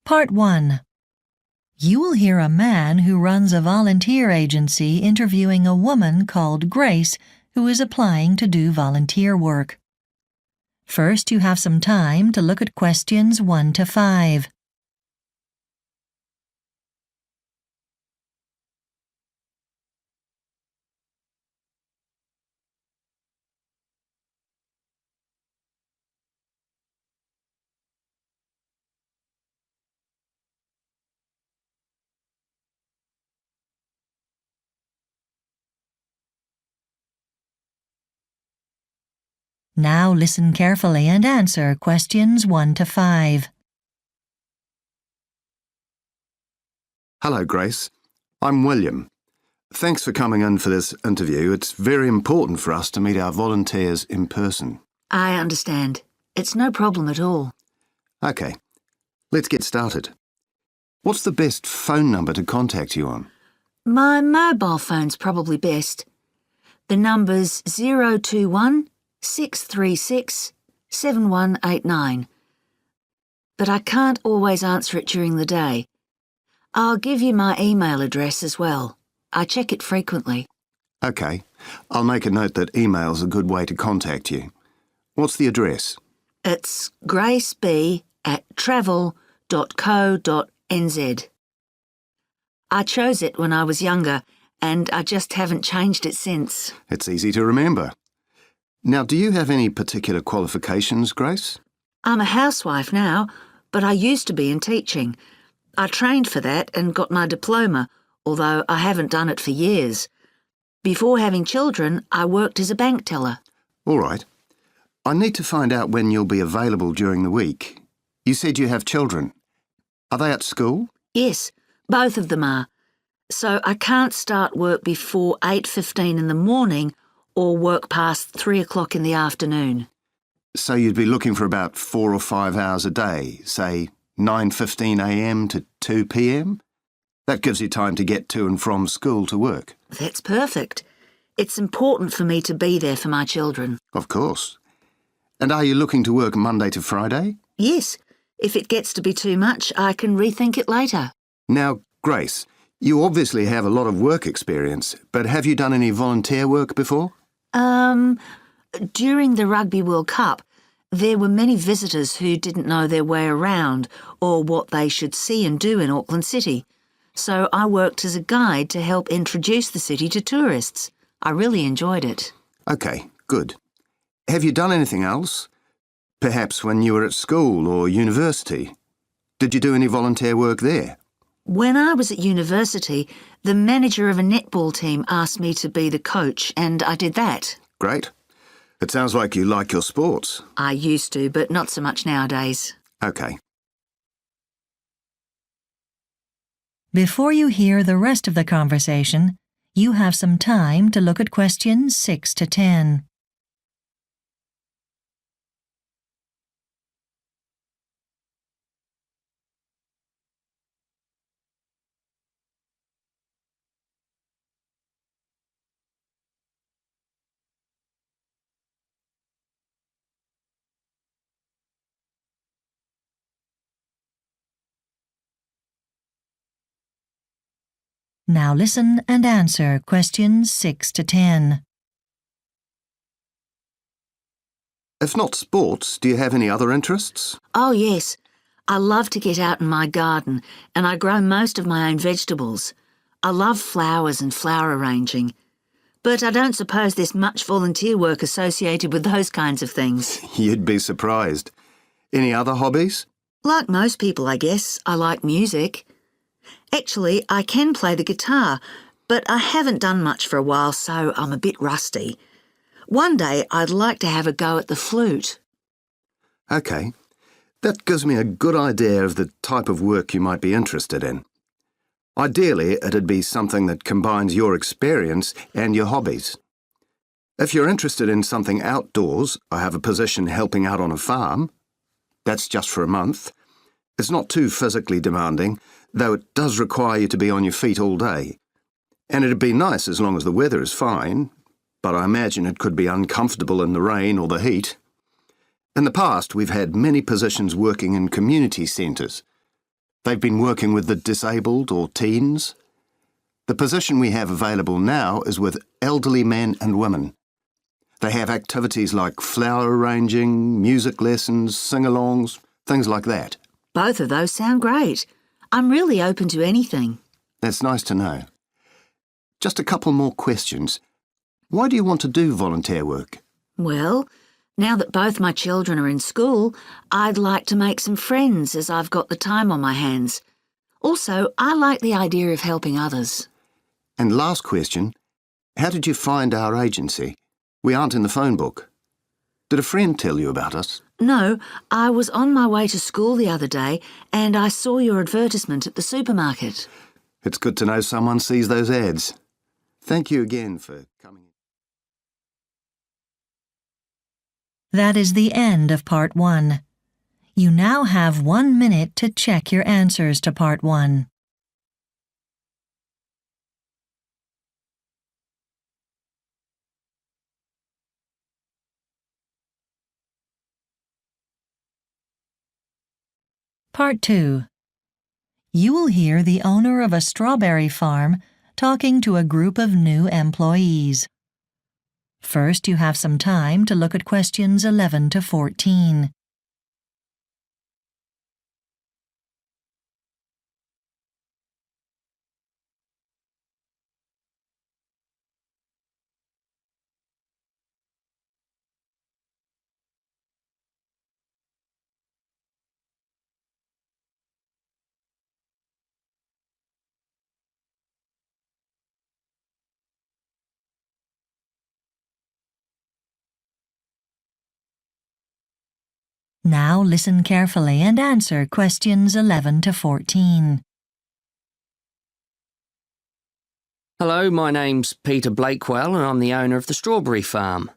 Part 1. You will hear a man who runs a volunteer agency interviewing a woman called Grace who is applying to do volunteer work. First, you have some time to look at questions 1 to 5. Now listen carefully and answer questions 1 to 5. Hello, Grace. I'm William. Thanks for coming in for this interview. It's very important for us to meet our volunteers in person. I understand. It's no problem at all. OK, let's get started. What's the best phone number to contact you on? My mobile phone's probably best. The number's 021 636 7189. But I can't always answer it during the day. I'll give you my email address as well. I check it frequently. OK, I'll make a note that email's a good way to contact you. What's the address? It's graceb@travel.co.nz. I chose it when I was younger, and I just haven't changed it since. It's easy to remember. Now, do you have any particular qualifications, Grace? I'm a housewife now, but I used to be in teaching. I trained for that and got my diploma, although I haven't done it for years. Before having children, I worked as a bank teller. All right. I need to find out when you'll be available during the week. You said you have children. Are they at school? Yes, both of them are. So I can't start work before 8:15 in the morning or work past 3 o'clock in the afternoon. So you'd be looking for about 4 or 5 hours a day, say 9:15 a.m. to 2 p.m? That gives you time to get to and from school to work. That's perfect. It's important for me to be there for my children. Of course. And are you looking to work Monday to Friday? Yes. If it gets to be too much, I can rethink it later. Now, Grace, you obviously have a lot of work experience, but have you done any volunteer work before? During the Rugby World Cup, there were many visitors who didn't know their way around or what they should see and do in Auckland City. So I worked as a guide to help introduce the city to tourists. I really enjoyed it. OK, good. Have you done anything else? Perhaps when you were at school or university? Did you do any volunteer work there? When I was at university, the manager of a netball team asked me to be the coach, and I did that. Great. It sounds like you like your sports. I used to, but not so much nowadays. OK. Before you hear the rest of the conversation, you have some time to look at questions 6 to 10. Now listen and answer questions 6 to 10. If not sports, do you have any other interests? Oh, yes. I love to get out in my garden, and I grow most of my own vegetables. I love flowers and flower arranging. But I don't suppose there's much volunteer work associated with those kinds of things. You'd be surprised. Any other hobbies? Like most people, I guess, I like music. Actually, I can play the guitar, but I haven't done much for a while, so I'm a bit rusty. One day I'd like to have a go at the flute. OK. That gives me a good idea of the type of work you might be interested in. Ideally, it'd be something that combines your experience and your hobbies. If you're interested in something outdoors, I have a position helping out on a farm. That's just for a month. It's not too physically demanding, though it does require you to be on your feet all day. And it'd be nice as long as the weather is fine, but I imagine it could be uncomfortable in the rain or the heat. In the past, we've had many positions working in community centres. They've been working with the disabled or teens. The position we have available now is with elderly men and women. They have activities like flower arranging, music lessons, sing-alongs, things like that. Both of those sound great. I'm really open to anything. That's nice to know. Just a couple more questions. Why do you want to do volunteer work? Well, now that both my children are in school, I'd like to make some friends as I've got the time on my hands. Also, I like the idea of helping others. And last question, how did you find our agency? We aren't in the phone book. Did a friend tell you about us? No, I was on my way to school the other day and I saw your advertisement at the supermarket. It's good to know someone sees those ads. Thank you again for coming. That is the end of Part 1. You now have 1 minute to check your answers to Part 1. Part 2. You will hear the owner of a strawberry farm talking to a group of new employees. First, you have some time to look at questions 11 to 14. Now listen carefully and answer questions 11 to 14. Hello, my name's Peter Blakewell and I'm the owner of the strawberry farm.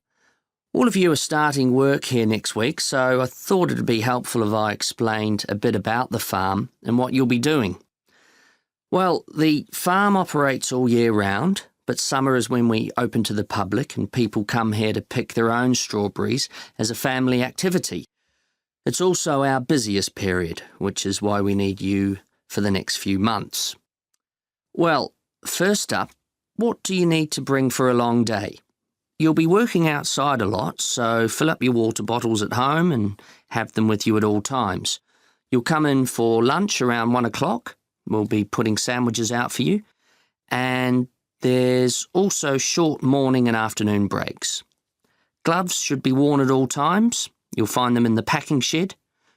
All of you are starting work here next week, so I thought it'd be helpful if I explained a bit about the farm and what you'll be doing. Well, the farm operates all year round, but summer is when we open to the public and people come here to pick their own strawberries as a family activity. It's also our busiest period, which is why we need you for the next few months. Well, first up, what do you need to bring for a long day? You'll be working outside a lot, so fill up your water bottles at home and have them with you at all times. You'll come in for lunch around 1 o'clock. We'll be putting sandwiches out for you. And there's also short morning and afternoon breaks. Gloves should be worn at all times. You'll find them in the packing shed.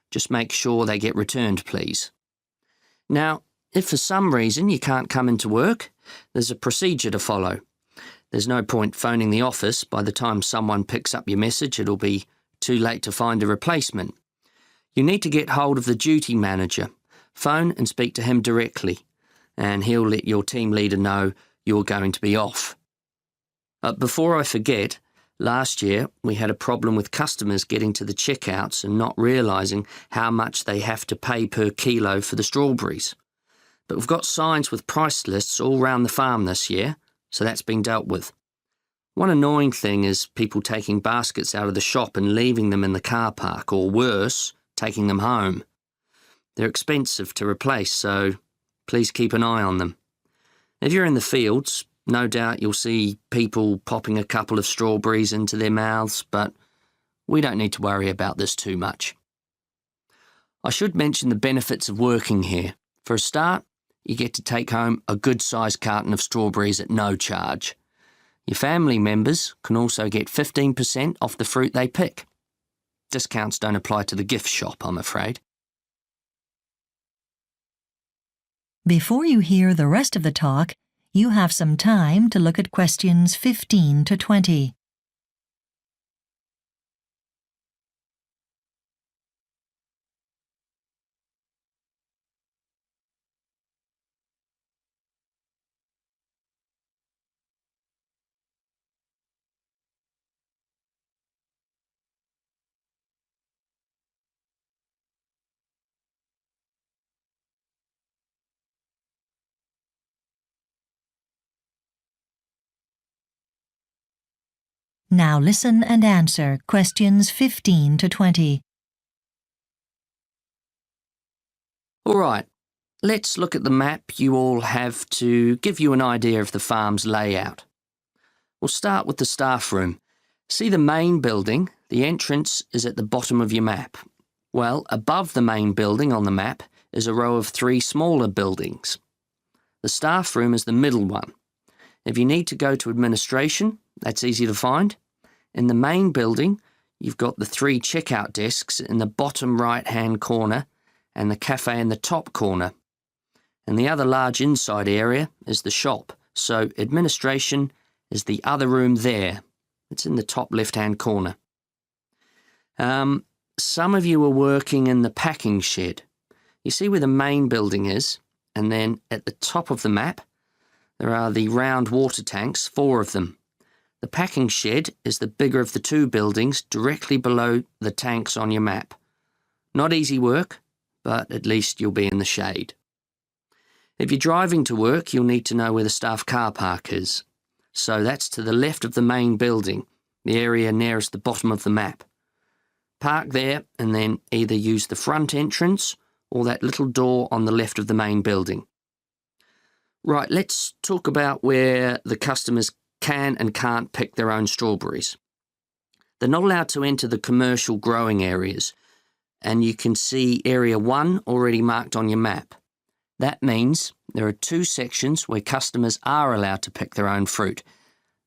Just make sure they get returned, please. Now, if for some reason you can't come into work, there's a procedure to follow. There's no point phoning the office. By the time someone picks up your message, it'll be too late to find a replacement. You need to get hold of the duty manager. Phone and speak to him directly, and he'll let your team leader know you're going to be off. Before I forget, last year we had a problem with customers getting to the checkouts and not realising how much they have to pay per kilo for the strawberries. But we've got signs with price lists all round the farm this year, so that's been dealt with. One annoying thing is people taking baskets out of the shop and leaving them in the car park, or worse, taking them home. They're expensive to replace, so please keep an eye on them. If you're in the fields, no doubt you'll see people popping a couple of strawberries into their mouths, but we don't need to worry about this too much. I should mention the benefits of working here. For a start, you get to take home a good-sized carton of strawberries at no charge. Your family members can also get 15% off the fruit they pick. Discounts don't apply to the gift shop, I'm afraid. Before you hear the rest of the talk, you have some time to look at questions 15 to 20. Now listen and answer questions 15 to 20. All right, let's look at the map you all have to give you an idea of the farm's layout. We'll start with the staff room. See the main building? The entrance is at the bottom of your map. Well, above the main building on the map is a row of 3 smaller buildings. The staff room is the middle one. If you need to go to administration, that's easy to find. In the main building, you've got the 3 checkout desks in the bottom right-hand corner and the cafe in the top corner. And the other large inside area is the shop, so administration is the other room there. It's in the top left-hand corner. Some of you are working in the packing shed. You see where the main building is, and then at the top of the map, there are the round water tanks, 4 of them. The packing shed is the bigger of the 2 buildings directly below the tanks on your map. Not easy work, but at least you'll be in the shade. If you're driving to work, you'll need to know where the staff car park is. So that's to the left of the main building, the area nearest the bottom of the map. Park there and then either use the front entrance or that little door on the left of the main building. Right, let's talk about where the customers can and can't pick their own strawberries. They're not allowed to enter the commercial growing areas, and you can see Area 1 already marked on your map. That means there are 2 sections where customers are allowed to pick their own fruit.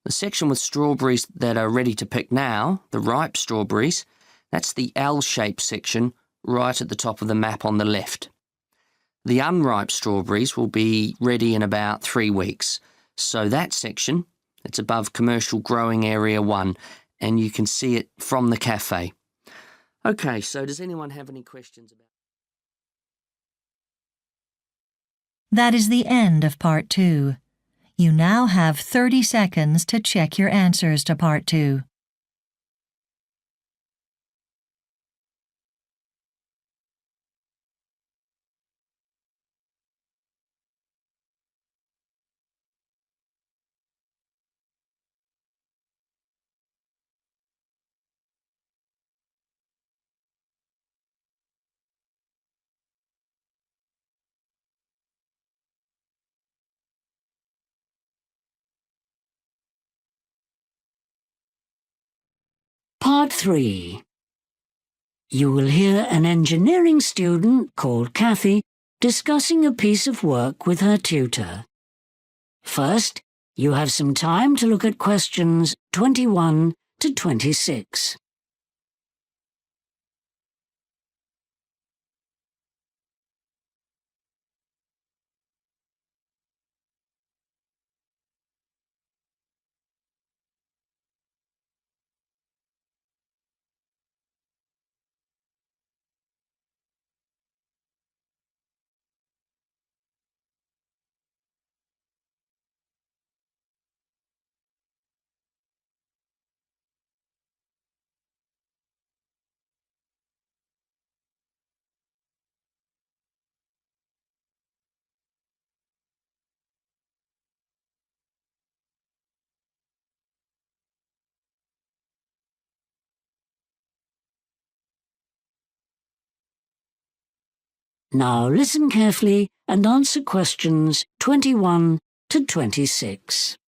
The section with strawberries that are ready to pick now, the ripe strawberries, that's the L-shaped section right at the top of the map on the left. The unripe strawberries will be ready in about 3 weeks. So that section, it's above Commercial Growing Area 1, and you can see it from the cafe. Okay, so does anyone have any questions about That is the end of Part 2. You now have 30 seconds to check your answers to Part 2. Part 3. You will hear an engineering student called Kathy discussing a piece of work with her tutor. First, you have some time to look at questions 21 to 26. Now listen carefully and answer questions 21 to 26.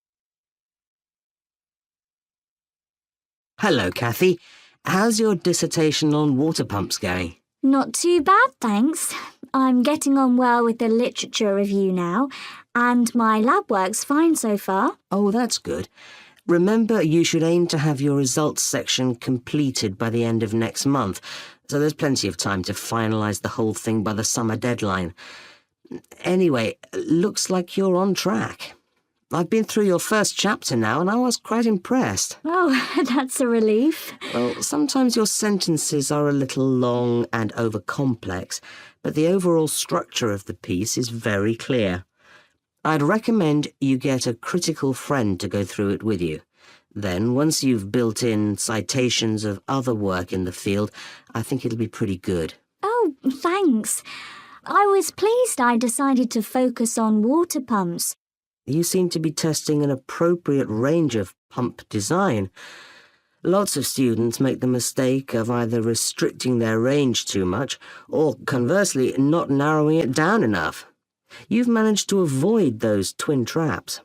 Hello, Kathy. How's your dissertation on water pumps going? Not too bad, thanks. I'm getting on well with the literature review now, and my lab work's fine so far. Oh, that's good. Remember, you should aim to have your results section completed by the end of next month, so there's plenty of time to finalise the whole thing by the summer deadline. Anyway, looks like you're on track. I've been through your first chapter now, and I was quite impressed. Oh, that's a relief. Well, sometimes your sentences are a little long and over-complex, but the overall structure of the piece is very clear. I'd recommend you get a critical friend to go through it with you. Then, once you've built in citations of other work in the field, I think it'll be pretty good. Oh, thanks. I was pleased I decided to focus on water pumps. You seem to be testing an appropriate range of pump design. Lots of students make the mistake of either restricting their range too much or, conversely, not narrowing it down enough. You've managed to avoid those twin traps.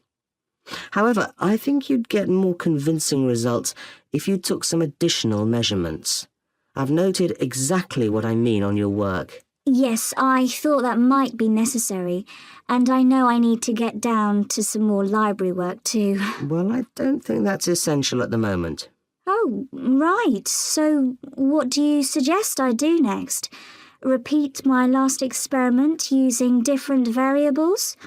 However, I think you'd get more convincing results if you took some additional measurements. I've noted exactly what I mean on your work. Yes, I thought that might be necessary, and I know I need to get down to some more library work too. Well, I don't think that's essential at the moment. Oh, right. So what do you suggest I do next? Repeat my last experiment using different variables?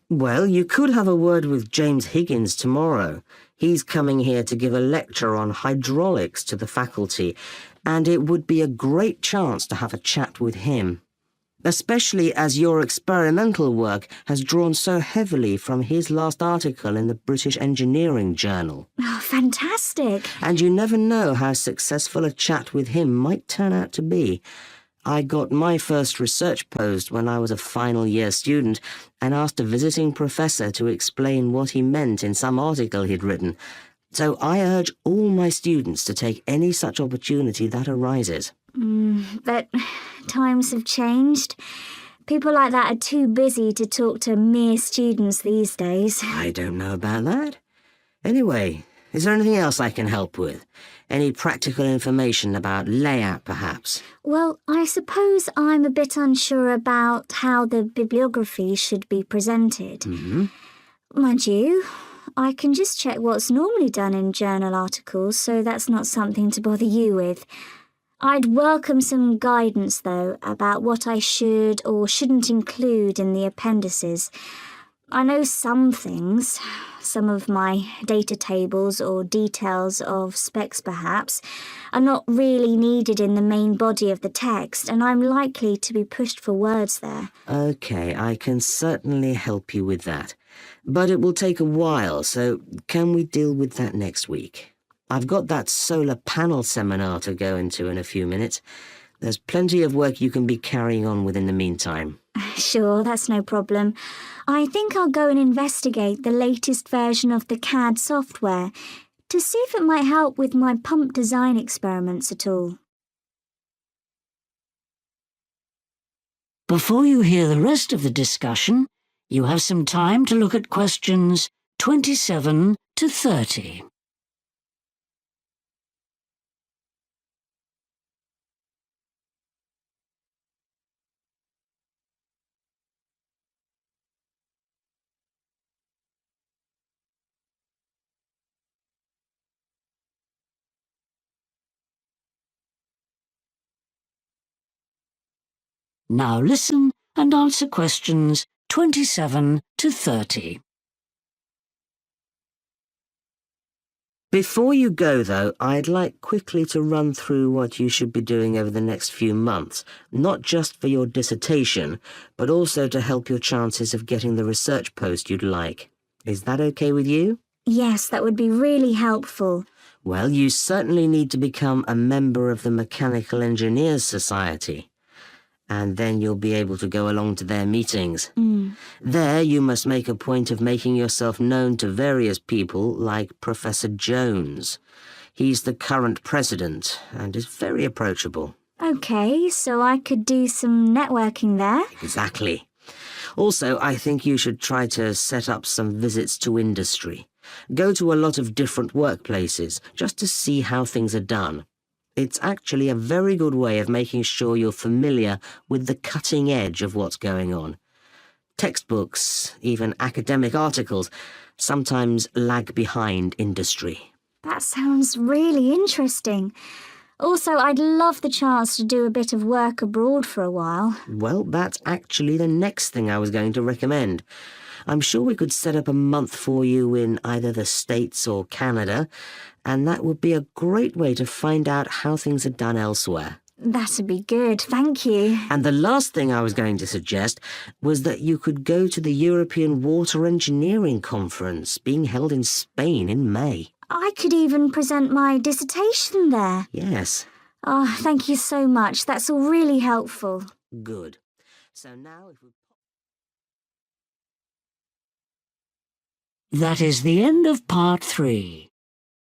Well, you could have a word with James Higgins tomorrow. He's coming here to give a lecture on hydraulics to the faculty, and it would be a great chance to have a chat with him, especially as your experimental work has drawn so heavily from his last article in the British Engineering Journal. Oh, fantastic. And you never know how successful a chat with him might turn out to be. I got my first research post when I was a final year student and asked a visiting professor to explain what he meant in some article he'd written. So I urge all my students to take any such opportunity that arises. But times have changed. People like that are too busy to talk to mere students these days. I don't know about that. Anyway, is there anything else I can help with? Any practical information about layout, perhaps? Well, I suppose I'm a bit unsure about how the bibliography should be presented. Mind you, I can just check what's normally done in journal articles, so that's not something to bother you with. I'd welcome some guidance, though, about what I should or shouldn't include in the appendices. I know some things, some of my data tables or details of specs perhaps, are not really needed in the main body of the text, and I'm likely to be pushed for words there. Okay, I can certainly help you with that. But it will take a while, so can we deal with that next week? I've got that solar panel seminar to go into in a few minutes. There's plenty of work you can be carrying on with in the meantime. Sure, that's no problem. I think I'll go and investigate the latest version of the CAD software to see if it might help with my pump design experiments at all. Before you hear the rest of the discussion, you have some time to look at questions 27 to 30. Now listen and answer questions 27 to 30. Before you go, though, I'd like quickly to run through what you should be doing over the next few months, not just for your dissertation, but also to help your chances of getting the research post you'd like. Is that okay with you? Yes, that would be really helpful. Well, you certainly need to become a member of the Mechanical Engineers Society. And then you'll be able to go along to their meetings. There you must make a point of making yourself known to various people like Professor Jones. He's the current president and is very approachable. Okay, so I could do some networking there. Exactly. Also, I think you should try to set up some visits to industry. Go to a lot of different workplaces just to see how things are done. It's actually a very good way of making sure you're familiar with the cutting edge of what's going on. Textbooks, even academic articles, sometimes lag behind industry. That sounds really interesting. Also, I'd love the chance to do a bit of work abroad for a while. Well, that's actually the next thing I was going to recommend. I'm sure we could set up a month for you in either the States or Canada, and that would be a great way to find out how things are done elsewhere. That'd be good, thank you. And the last thing I was going to suggest was that you could go to the European Water Engineering Conference being held in Spain in May. I could even present my dissertation there. Yes. Oh, thank you so much. That's all really helpful. Good. So now if we... That is the end of part 3.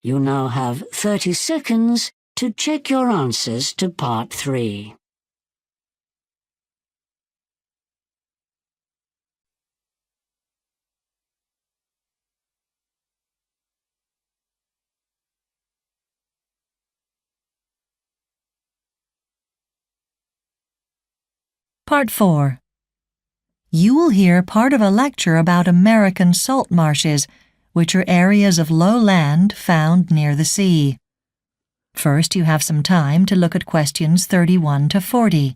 You now have 30 seconds to check your answers to part 3. Part 4. You will hear part of a lecture about American salt marshes, which are areas of low land found near the sea. First, you have some time to look at questions 31 to 40.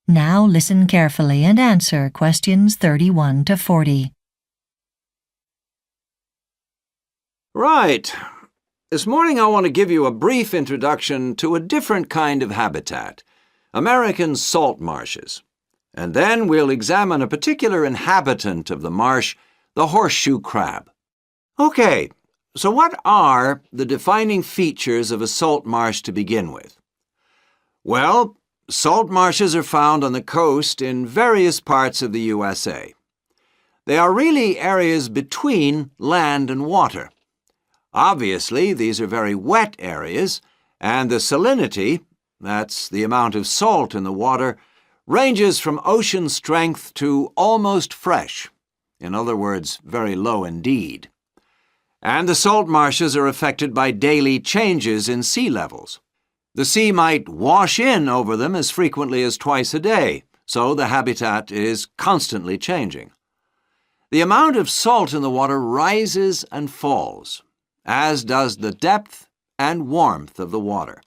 Now listen carefully and answer questions 31 to 40. Right. This morning I want to give you a brief introduction to a different kind of habitat, American salt marshes. And then we'll examine a particular inhabitant of the marsh, the horseshoe crab. Okay, so what are the defining features of a salt marsh to begin with? Well, salt marshes are found on the coast in various parts of the USA. They are really areas between land and water. Obviously, these are very wet areas, and the salinity, that's the amount of salt in the water, ranges from ocean strength to almost fresh. In other words, very low indeed. And the salt marshes are affected by daily changes in sea levels. The sea might wash in over them as frequently as twice a day, so the habitat is constantly changing. The amount of salt in the water rises and falls, as does the depth and warmth of the water.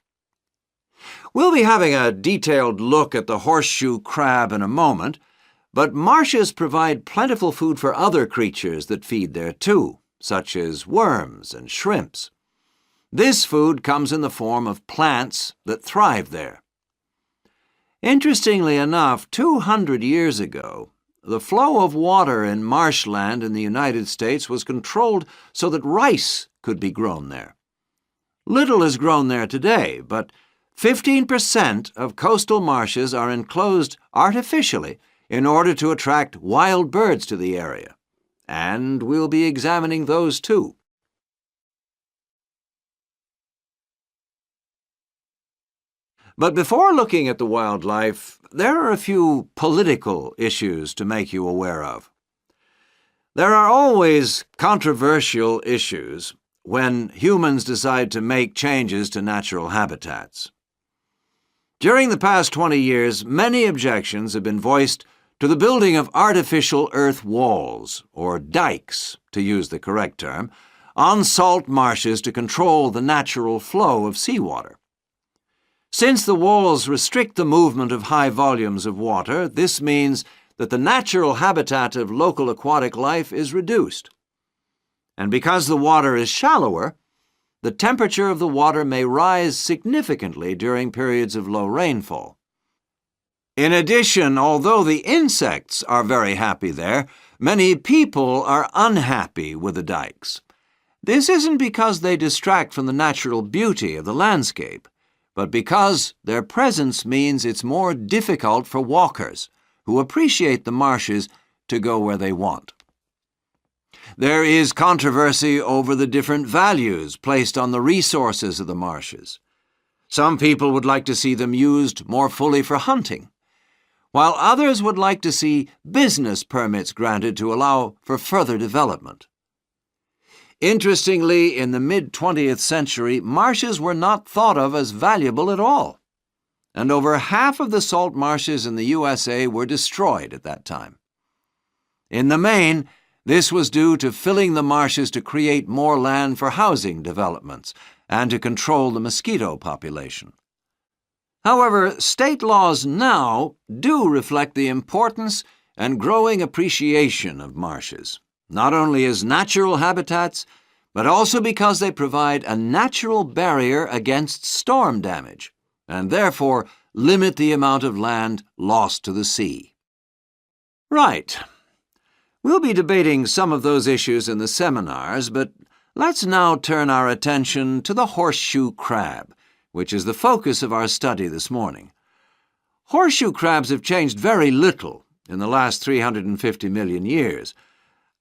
We'll be having a detailed look at the horseshoe crab in a moment, but marshes provide plentiful food for other creatures that feed there too, such as worms and shrimps. This food comes in the form of plants that thrive there. Interestingly enough, 200 years ago, the flow of water in marshland in the United States was controlled so that rice could be grown there. Little is grown there today, but 15% of coastal marshes are enclosed artificially in order to attract wild birds to the area, and we'll be examining those too. But before looking at the wildlife, there are a few political issues to make you aware of. There are always controversial issues when humans decide to make changes to natural habitats. During the past 20 years, many objections have been voiced to the building of artificial earth walls, or dikes, to use the correct term, on salt marshes to control the natural flow of seawater. Since the walls restrict the movement of high volumes of water, this means that the natural habitat of local aquatic life is reduced. And because the water is shallower, the temperature of the water may rise significantly during periods of low rainfall. In addition, although the insects are very happy there, many people are unhappy with the dikes. This isn't because they distract from the natural beauty of the landscape, but because their presence means it's more difficult for walkers who appreciate the marshes to go where they want. There is controversy over the different values placed on the resources of the marshes. Some people would like to see them used more fully for hunting, while others would like to see business permits granted to allow for further development. Interestingly, in the mid-20th century, marshes were not thought of as valuable at all, and over half of the salt marshes in the USA were destroyed at that time. In the main, this was due to filling the marshes to create more land for housing developments and to control the mosquito population. However, state laws now do reflect the importance and growing appreciation of marshes, not only as natural habitats, but also because they provide a natural barrier against storm damage, and therefore limit the amount of land lost to the sea. Right. We'll be debating some of those issues in the seminars, but let's now turn our attention to the horseshoe crab, which is the focus of our study this morning. Horseshoe crabs have changed very little in the last 350 million years.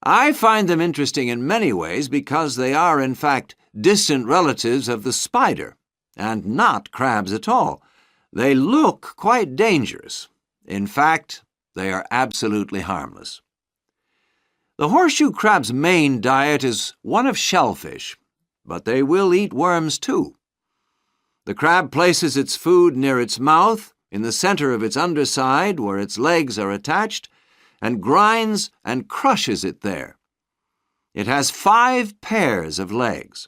I find them interesting in many ways because they are, in fact, distant relatives of the spider, and not crabs at all. They look quite dangerous. In fact, they are absolutely harmless. The horseshoe crab's main diet is one of shellfish, but they will eat worms too. The crab places its food near its mouth, in the center of its underside where its legs are attached, and grinds and crushes it there. It has 5 pairs of legs.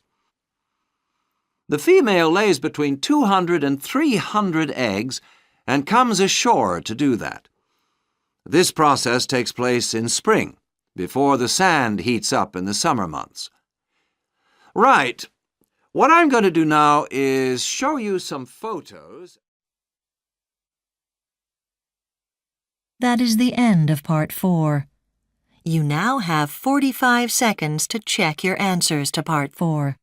The female lays between 200 and 300 eggs and comes ashore to do that. This process takes place in spring, before the sand heats up in the summer months. Right. What I'm going to do now is show you some photos. That is the end of Part 4. You now have 45 seconds to check your answers to Part 4.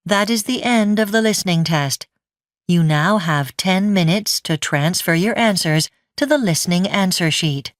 That is the end of the listening test. You now have 10 minutes to transfer your answers to the listening answer sheet.